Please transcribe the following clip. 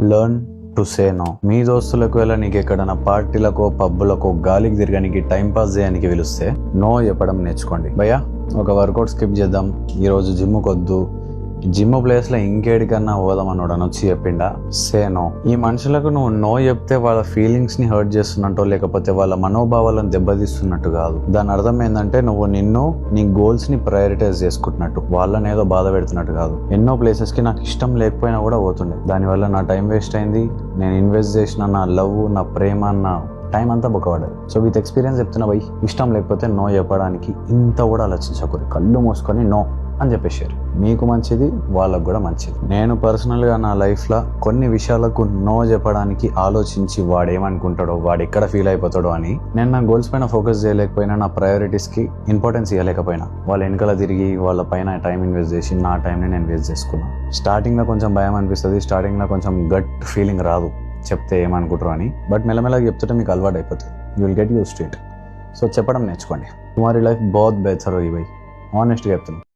Learn to say no. మీ దోస్తులకు వెళ్ళ నీకు ఎక్కడైనా పార్టీలకో పబ్బులకో గాలికి తిరగడానికి టైం పాస్ చేయడానికి పిలిస్తే నో చెప్పడం నేర్చుకోండి. భయ్యా ఒక వర్కౌట్ స్కిప్ చేద్దాం, ఈరోజు జిమ్కి వద్దు, జిమ్ ప్లేస్లో ఇంకేడికన్నా పోదామన్నాడు అని వచ్చి చెప్పిండా, సే నో. ఈ మనుషులకు నువ్వు నో చెప్తే వాళ్ళ ఫీలింగ్స్ని హర్ట్ చేస్తున్నట్టు లేకపోతే వాళ్ళ మనోభావాలను దెబ్బతీస్తున్నట్టు కాదు. దాని అర్థం ఏంటంటే నువ్వు నీ గోల్స్ని ప్రయారిటైజ్ చేసుకుంటున్నట్టు, వాళ్ళని ఏదో బాధ పెడుతున్నట్టు కాదు. ఎన్నో ప్లేసెస్కి నాకు ఇష్టం లేకపోయినా కూడా పోతుండే, దానివల్ల నా టైం వేస్ట్ అయింది, నేను ఇన్వెస్ట్ చేసిన నా లవ్, నా ప్రేమ, నా టైం అంతా బొక్కబడ్డది. సో విత్ ఎక్స్పీరియన్స్ చెప్తున్నా భయ్, ఇష్టం లేకపోతే నో చెప్పడానికి ఇంత కూడా ఆలోచించకూడదు. కళ్ళు మూసుకొని నో అని చెప్పేసారు, మీకు మంచిది, వాళ్ళకు కూడా మంచిది. నేను పర్సనల్గా నా లైఫ్లో కొన్ని విషయాలకు నో చెప్పడానికి ఆలోచించి వాడు ఏమనుకుంటాడో, వాడు ఎక్కడ ఫీల్ అయిపోతాడో అని నేను నా గోల్స్ పైన ఫోకస్ చేయలేకపోయినా, నా ప్రయారిటీస్కి ఇంపార్టెన్స్ ఇవ్వలేకపోయినా, వాళ్ళ వెనకాల తిరిగి వాళ్ళ పైన టైం ఇన్వెస్ట్ చేసి నా టైంని నేను వేస్ట్ చేసుకున్నాను. స్టార్టింగ్లో కొంచెం భయం అనిపిస్తుంది, స్టార్టింగ్లో కొంచెం గట్ ఫీలింగ్ రాదు చెప్తే ఏమనుకుంటారు అని, బట్ మెల్లమెల్లగా చెప్తుంటే మీకు అలవాటు అయిపోతుంది. You will get used to it. So చెప్పడం నేర్చుకోండి. తుమారీ లైఫ్ బహుత్ బెహతర్ హోయి భయ్, ఆనెస్ట్గా చెప్తున్నాను.